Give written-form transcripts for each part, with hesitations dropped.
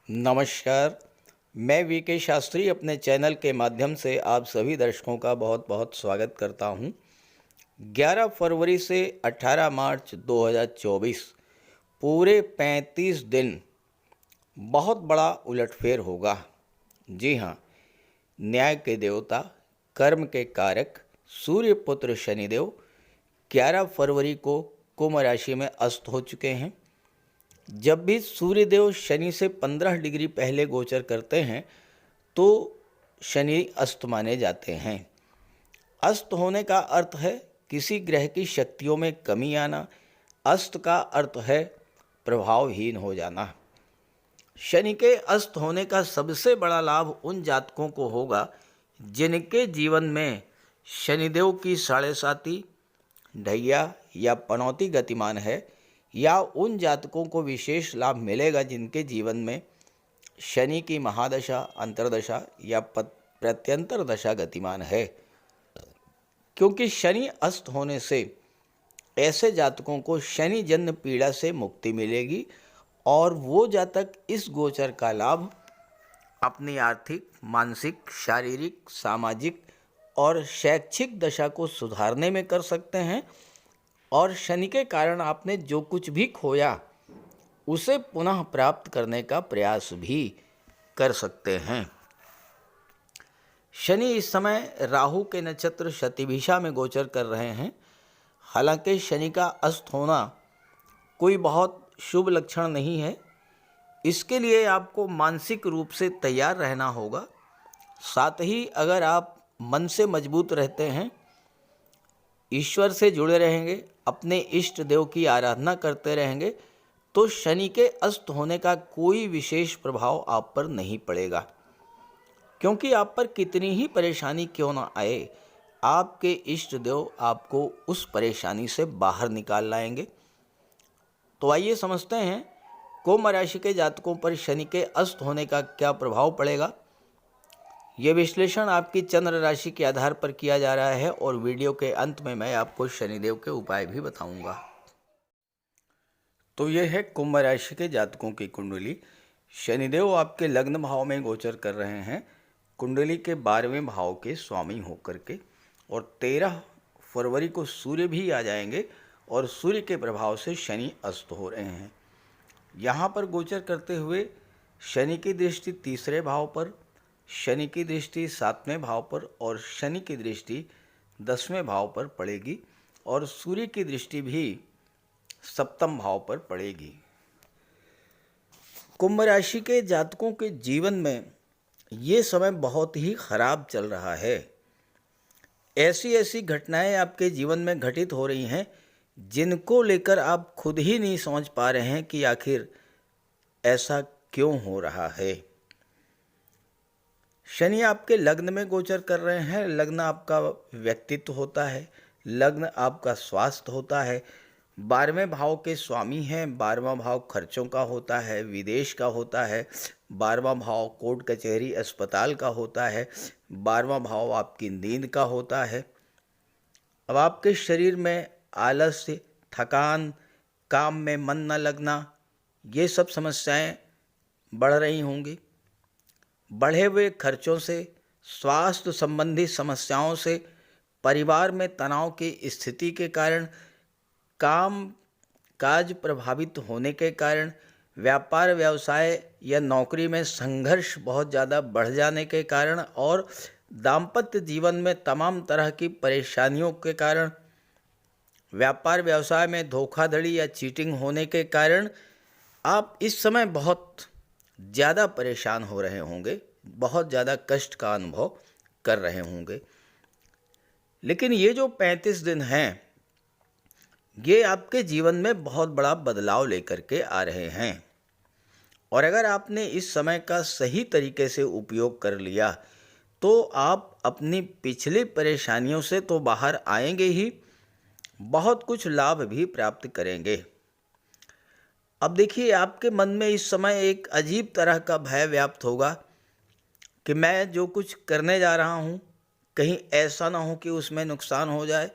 नमस्कार। मैं वी शास्त्री अपने चैनल के माध्यम से आप सभी दर्शकों का बहुत बहुत स्वागत करता हूं। 11 फरवरी से 18 मार्च 2024 पूरे 35 दिन बहुत बड़ा उलटफेर होगा। जी हाँ, न्याय के देवता, कर्म के कारक सूर्य पुत्र शनिदेव 11 फरवरी को कुंभ राशि में अस्त हो चुके हैं। जब भी सूर्यदेव शनि से 15 डिग्री पहले गोचर करते हैं तो शनि अस्त माने जाते हैं। अस्त होने का अर्थ है किसी ग्रह की शक्तियों में कमी आना। अस्त का अर्थ है प्रभावहीन हो जाना। शनि के अस्त होने का सबसे बड़ा लाभ उन जातकों को होगा जिनके जीवन में शनिदेव की साढ़े साती, ढैया या पनौती गतिमान है, या उन जातकों को विशेष लाभ मिलेगा जिनके जीवन में शनि की महादशा, अंतर्दशा या प्रत्यंतर दशा गतिमान है। क्योंकि शनि अस्त होने से ऐसे जातकों को शनि जन्य पीड़ा से मुक्ति मिलेगी और वो जातक इस गोचर का लाभ अपनी आर्थिक, मानसिक, शारीरिक, सामाजिक और शैक्षिक दशा को सुधारने में कर सकते हैं और शनि के कारण आपने जो कुछ भी खोया उसे पुनः प्राप्त करने का प्रयास भी कर सकते हैं। शनि इस समय राहु के नक्षत्र शतभिषा में गोचर कर रहे हैं। हालांकि शनि का अस्त होना कोई बहुत शुभ लक्षण नहीं है। इसके लिए आपको मानसिक रूप से तैयार रहना होगा। साथ ही अगर आप मन से मजबूत रहते हैं, ईश्वर से जुड़े रहेंगे, अपने इष्ट देव की आराधना करते रहेंगे, तो शनि के अस्त होने का कोई विशेष प्रभाव आप पर नहीं पड़ेगा। क्योंकि आप पर कितनी ही परेशानी क्यों ना आए, आपके इष्ट देव आपको उस परेशानी से बाहर निकाल लाएंगे। तो आइए समझते हैं कुंभ राशि के जातकों पर शनि के अस्त होने का क्या प्रभाव पड़ेगा। यह विश्लेषण आपकी चंद्र राशि के आधार पर किया जा रहा है और वीडियो के अंत में मैं आपको शनिदेव के उपाय भी बताऊंगा। तो यह है कुंभ राशि के जातकों की कुंडली। शनिदेव आपके लग्न भाव में गोचर कर रहे हैं, कुंडली के 12वें भाव के स्वामी होकर के, और 13 फरवरी को सूर्य भी आ जाएंगे और सूर्य के प्रभाव से शनि अस्त हो रहे हैं। यहाँ पर गोचर करते हुए शनि की दृष्टि तीसरे भाव पर, शनि की दृष्टि 7वें भाव पर और शनि की दृष्टि 10वें भाव पर पड़ेगी और सूर्य की दृष्टि भी 7वें भाव पर पड़ेगी। कुंभ राशि के जातकों के जीवन में ये समय बहुत ही खराब चल रहा है। ऐसी ऐसी घटनाएं आपके जीवन में घटित हो रही हैं जिनको लेकर आप खुद ही नहीं समझ पा रहे हैं कि आखिर ऐसा क्यों हो रहा है। शनि आपके लग्न में गोचर कर रहे हैं। लग्न आपका व्यक्तित्व होता है, लग्न आपका स्वास्थ्य होता है। 12वें भाव के स्वामी हैं। 12वां भाव खर्चों का होता है, विदेश का होता है। 12वां भाव कोर्ट कचहरी अस्पताल का होता है। 12वां भाव आपकी नींद का होता है। अब आपके शरीर में आलस्य, थकान, काम में मन न लगना, ये सब समस्याएं बढ़ रही होंगी। बढ़े हुए खर्चों से, स्वास्थ्य संबंधी समस्याओं से, परिवार में तनाव की स्थिति के कारण, काम काज प्रभावित होने के कारण, व्यापार व्यवसाय या नौकरी में संघर्ष बहुत ज़्यादा बढ़ जाने के कारण और दाम्पत्य जीवन में तमाम तरह की परेशानियों के कारण, व्यापार व्यवसाय में धोखाधड़ी या चीटिंग होने के कारण आप इस समय बहुत ज़्यादा परेशान हो रहे होंगे, बहुत ज़्यादा कष्ट का अनुभव कर रहे होंगे। लेकिन ये जो 35 दिन हैं, ये आपके जीवन में बहुत बड़ा बदलाव लेकर के आ रहे हैं और अगर आपने इस समय का सही तरीके से उपयोग कर लिया तो आप अपनी पिछली परेशानियों से तो बाहर आएंगे ही, बहुत कुछ लाभ भी प्राप्त करेंगे। अब देखिए, आपके मन में इस समय एक अजीब तरह का भय व्याप्त होगा कि मैं जो कुछ करने जा रहा हूँ कहीं ऐसा ना हो कि उसमें नुकसान हो जाए।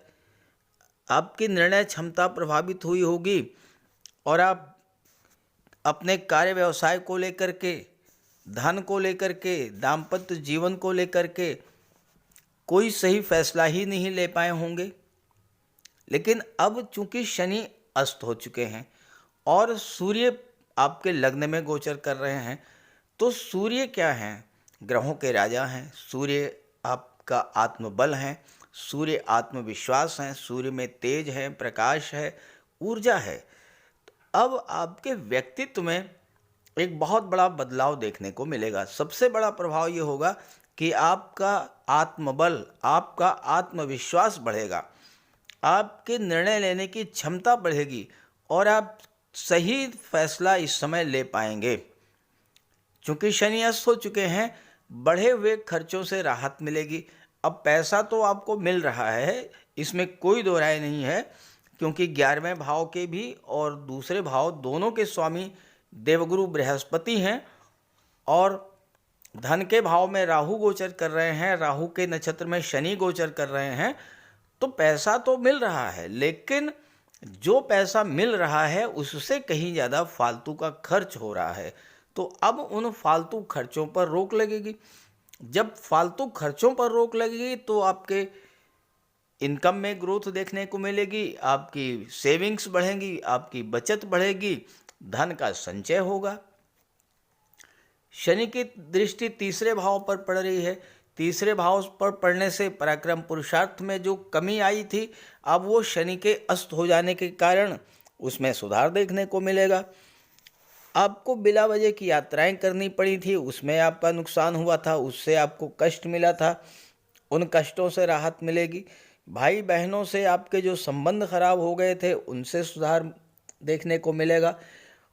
आपकी निर्णय क्षमता प्रभावित हुई होगी और आप अपने कार्य व्यवसाय को लेकर के धन को लेकर के, दाम्पत्य जीवन को लेकर के कोई सही फैसला ही नहीं ले पाए होंगे। लेकिन अब चूंकि शनि अस्त हो चुके हैं और सूर्य आपके लग्न में गोचर कर रहे हैं, तो सूर्य क्या हैं? ग्रहों के राजा हैं। सूर्य आपका आत्मबल हैं, सूर्य आत्मविश्वास हैं, सूर्य में तेज है, प्रकाश है, ऊर्जा है। अब आपके व्यक्तित्व में एक बहुत बड़ा बदलाव देखने को मिलेगा। सबसे बड़ा प्रभाव ये होगा कि आपका आत्मबल, आपका आत्मविश्वास बढ़ेगा, आपके निर्णय लेने की क्षमता बढ़ेगी और आप सही फैसला इस समय ले पाएंगे। चूंकि शनि अस्त हो चुके हैं, बढ़े हुए खर्चों से राहत मिलेगी। अब पैसा तो आपको मिल रहा है, इसमें कोई दो राय नहीं है, क्योंकि 11वें भाव के भी और दूसरे भाव दोनों के स्वामी देवगुरु बृहस्पति हैं और धन के भाव में राहु गोचर कर रहे हैं, राहु के नक्षत्र में शनि गोचर कर रहे हैं। तो पैसा तो मिल रहा है, लेकिन जो पैसा मिल रहा है उससे कहीं ज़्यादा फालतू का खर्च हो रहा है। तो अब उन फालतू खर्चों पर रोक लगेगी। जब फालतू खर्चों पर रोक लगेगी तो आपके इनकम में ग्रोथ देखने को मिलेगी, आपकी सेविंग्स बढ़ेंगी, आपकी बचत बढ़ेगी, धन का संचय होगा। शनि की दृष्टि तीसरे भाव पर पड़ रही है। तीसरे भाव पर पड़ने से पराक्रम पुरुषार्थ में जो कमी आई थी, अब वो शनि के अस्त हो जाने के कारण उसमें सुधार देखने को मिलेगा। आपको बिला वजह की यात्राएं करनी पड़ी थी, उसमें आपका नुकसान हुआ था, उससे आपको कष्ट मिला था, उन कष्टों से राहत मिलेगी। भाई बहनों से आपके जो संबंध खराब हो गए थे उनसे सुधार देखने को मिलेगा।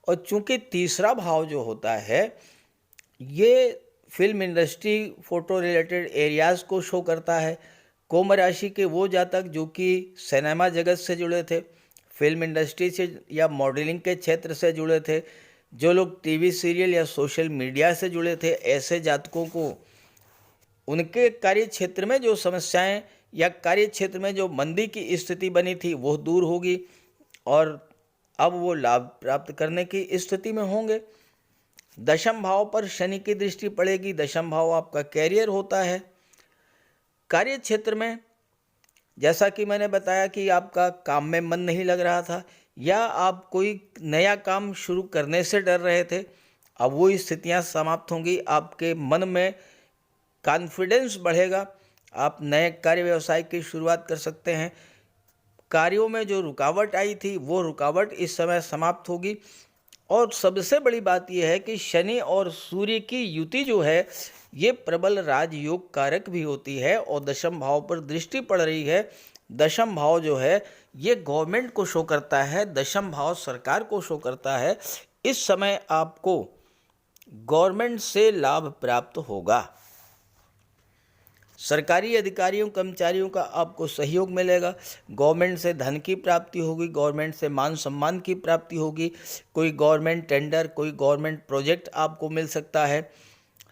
और चूंकि तीसरा भाव जो होता है ये film industry, photo related areas को शो करता है। कुंभ राशि के वो जातक जो कि सिनेमा जगत से जुड़े थे, फिल्म इंडस्ट्री से या मॉडलिंग के क्षेत्र से जुड़े थे, जो लोग टीवी सीरियल या सोशल मीडिया से जुड़े थे, ऐसे जातकों को उनके कार्य क्षेत्र में जो समस्याएं या कार्य क्षेत्र में जो मंदी की स्थिति बनी थी वो दूर होगी और अब वो लाभ प्राप्त करने की स्थिति में होंगे। दशम भाव पर शनि की दृष्टि पड़ेगी। दशम भाव आपका कैरियर होता है। कार्य क्षेत्र में जैसा कि मैंने बताया कि आपका काम में मन नहीं लग रहा था या आप कोई नया काम शुरू करने से डर रहे थे, अब वो स्थितियां समाप्त होंगी। आपके मन में कॉन्फिडेंस बढ़ेगा, आप नए कार्य व्यवसाय की शुरुआत कर सकते हैं। कार्यों में जो रुकावट आई थी वो रुकावट इस समय समाप्त होगी। और सबसे बड़ी बात यह है कि शनि और सूर्य की युति जो है ये प्रबल राजयोग कारक भी होती है और दशम भाव पर दृष्टि पड़ रही है। दशम भाव जो है ये गवर्नमेंट को शो करता है, दशम भाव सरकार को शो करता है। इस समय आपको गवर्नमेंट से लाभ प्राप्त होगा। सरकारी अधिकारियों कर्मचारियों का आपको सहयोग मिलेगा। गवर्नमेंट से धन की प्राप्ति होगी, गवर्नमेंट से मान सम्मान की प्राप्ति होगी। कोई गवर्नमेंट टेंडर, कोई गवर्नमेंट प्रोजेक्ट आपको मिल सकता है।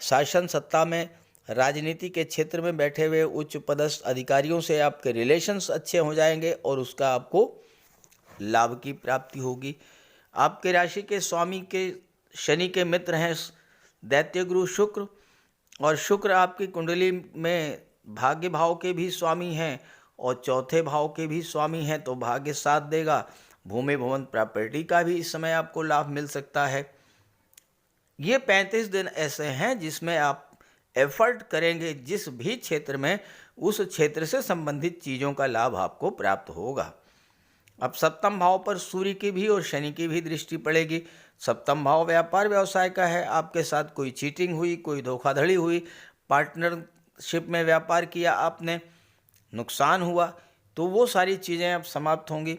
शासन सत्ता में, राजनीति के क्षेत्र में बैठे हुए उच्च पदस्थ अधिकारियों से आपके रिलेशंस अच्छे हो जाएंगे और उसका आपको लाभ की प्राप्ति होगी। आपके राशि के स्वामी के शनि के मित्र हैं दैत्य गुरु शुक्र, और शुक्र आपकी कुंडली में भाग्य भाव के भी स्वामी हैं और चौथे भाव के भी स्वामी हैं, तो भाग्य साथ देगा। भूमि भवन प्रॉपर्टी का भी इस समय आपको लाभ मिल सकता है। ये 35 दिन ऐसे हैं जिसमें आप एफर्ट करेंगे, जिस भी क्षेत्र में, उस क्षेत्र से संबंधित चीज़ों का लाभ आपको प्राप्त होगा। अब सप्तम भाव पर सूर्य की भी और शनि की भी दृष्टि पड़ेगी। सप्तम भाव व्यापार व्यवसाय का है। आपके साथ कोई चीटिंग हुई, कोई धोखाधड़ी हुई, पार्टनरशिप में व्यापार किया आपने, नुकसान हुआ, तो वो सारी चीज़ें अब समाप्त होंगी।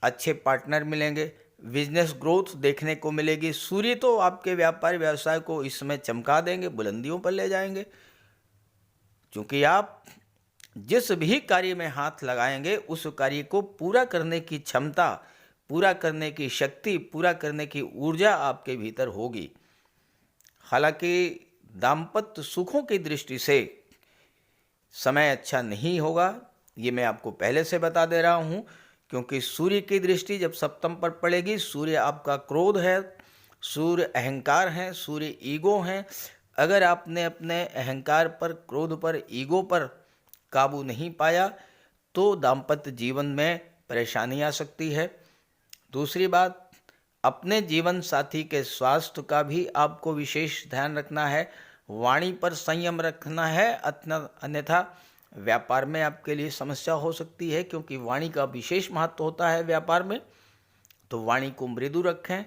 अच्छे पार्टनर मिलेंगे, बिजनेस ग्रोथ देखने को मिलेगी। सूर्य तो आपके व्यापार व्यवसाय को इस समय चमका देंगे, बुलंदियों पर ले जाएंगे, क्योंकि आप जिस भी कार्य में हाथ लगाएंगे उस कार्य को पूरा करने की क्षमता, पूरा करने की शक्ति, पूरा करने की ऊर्जा आपके भीतर होगी। हालांकि दाम्पत्य सुखों की दृष्टि से समय अच्छा नहीं होगा, ये मैं आपको पहले से बता दे रहा हूँ, क्योंकि सूर्य की दृष्टि जब सप्तम पर पड़ेगी, सूर्य आपका क्रोध है, सूर्य अहंकार हैं, सूर्य ईगो हैं। अगर आपने अपने अहंकार पर, क्रोध पर, ईगो पर काबू नहीं पाया तो दाम्पत्य जीवन में परेशानी आ सकती है। दूसरी बात, अपने जीवन साथी के स्वास्थ्य का भी आपको विशेष ध्यान रखना है। वाणी पर संयम रखना है, अन्यथा व्यापार में आपके लिए समस्या हो सकती है, क्योंकि वाणी का विशेष महत्व होता है व्यापार में। तो वाणी को मृदु रखें,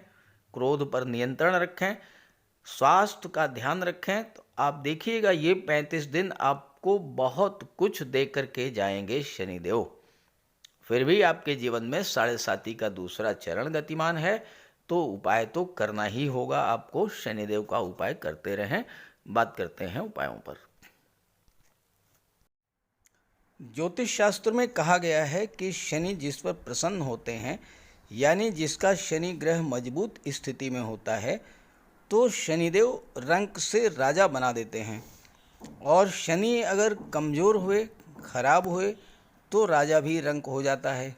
क्रोध पर नियंत्रण रखें, स्वास्थ्य का ध्यान रखें। तो आप देखिएगा ये 35 दिन आपको बहुत कुछ दे करके जाएंगे शनिदेव। फिर भी आपके जीवन में 7.5 का दूसरा चरण गतिमान है, तो उपाय तो करना ही होगा आपको। शनिदेव का उपाय करते रहें। बात करते हैं उपायों पर। ज्योतिष शास्त्र में कहा गया है कि शनि जिस पर प्रसन्न होते हैं, यानी जिसका शनि ग्रह मजबूत स्थिति में होता है, तो शनिदेव रंक से राजा बना देते हैं। और शनि अगर कमज़ोर हुए, खराब हुए, तो राजा भी रंक हो जाता है।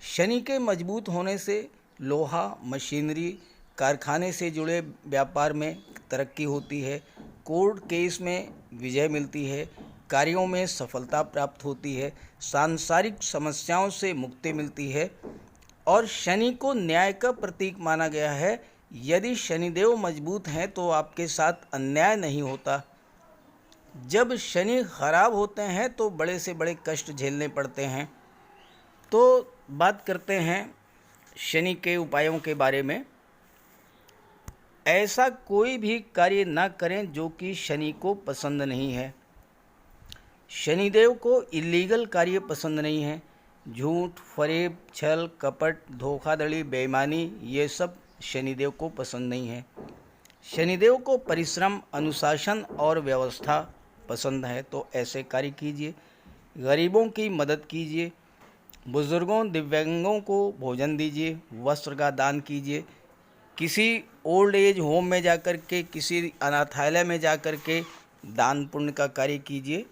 शनि के मजबूत होने से लोहा, मशीनरी, कारखाने से जुड़े व्यापार में तरक्की होती है, कोर्ट केस में विजय मिलती है, कार्यों में सफलता प्राप्त होती है, सांसारिक समस्याओं से मुक्ति मिलती है। और शनि को न्याय का प्रतीक माना गया है। यदि शनिदेव मजबूत हैं तो आपके साथ अन्याय नहीं होता। जब शनि खराब होते हैं तो बड़े से बड़े कष्ट झेलने पड़ते हैं। तो बात करते हैं शनि के उपायों के बारे में। ऐसा कोई भी कार्य ना करें जो कि शनि को पसंद नहीं है। शनिदेव को इलीगल कार्य पसंद नहीं है। झूठ, फरेब, छल, कपट, धोखाधड़ी, बेईमानी, ये सब शनिदेव को पसंद नहीं है। शनिदेव को परिश्रम, अनुशासन और व्यवस्था पसंद है। तो ऐसे कार्य कीजिए। गरीबों की मदद कीजिए, बुजुर्गों, दिव्यांगों को भोजन दीजिए, वस्त्र का दान कीजिए, किसी ओल्ड एज होम में जाकर के, किसी अनाथालय में जाकर के दान पुण्य का कार्य कीजिए।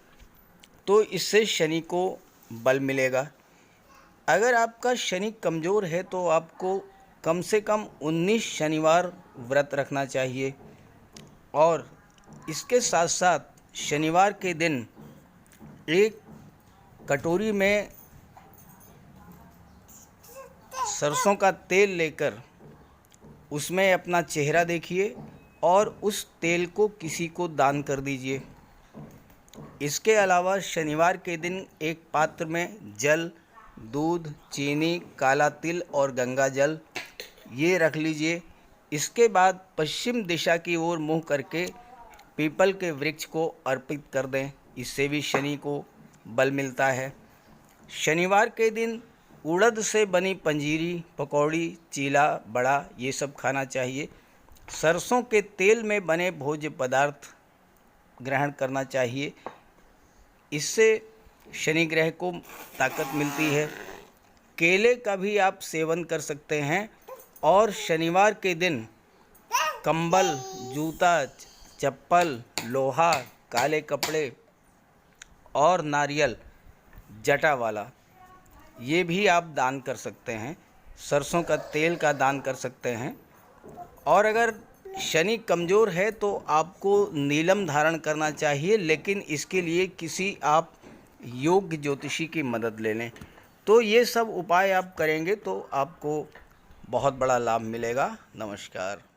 तो इससे शनि को बल मिलेगा। अगर आपका शनि कमज़ोर है तो आपको कम से कम 19 शनिवार व्रत रखना चाहिए। और इसके साथ साथ शनिवार के दिन एक कटोरी में सरसों का तेल लेकर उसमें अपना चेहरा देखिए और उस तेल को किसी को दान कर दीजिए। इसके अलावा शनिवार के दिन एक पात्र में जल, दूध, चीनी, काला तिल और गंगा जल ये रख लीजिए। इसके बाद पश्चिम दिशा की ओर मुँह करके पीपल के वृक्ष को अर्पित कर दें। इससे भी शनि को बल मिलता है। शनिवार के दिन उड़द से बनी पंजीरी, पकौड़ी, चीला, बड़ा ये सब खाना चाहिए। सरसों के तेल में बने भोज्य पदार्थ ग्रहण करना चाहिए। इससे शनि ग्रह को ताकत मिलती है। केले का भी आप सेवन कर सकते हैं। और शनिवार के दिन कंबल, जूता, चप्पल, लोहा, काले कपड़े और नारियल जटा वाला ये भी आप दान कर सकते हैं। सरसों का तेल का दान कर सकते हैं। और अगर शनि कमज़ोर है तो आपको नीलम धारण करना चाहिए, लेकिन इसके लिए किसी आप योग्य ज्योतिषी की मदद ले लें। तो ये सब उपाय आप करेंगे तो आपको बहुत बड़ा लाभ मिलेगा। नमस्कार।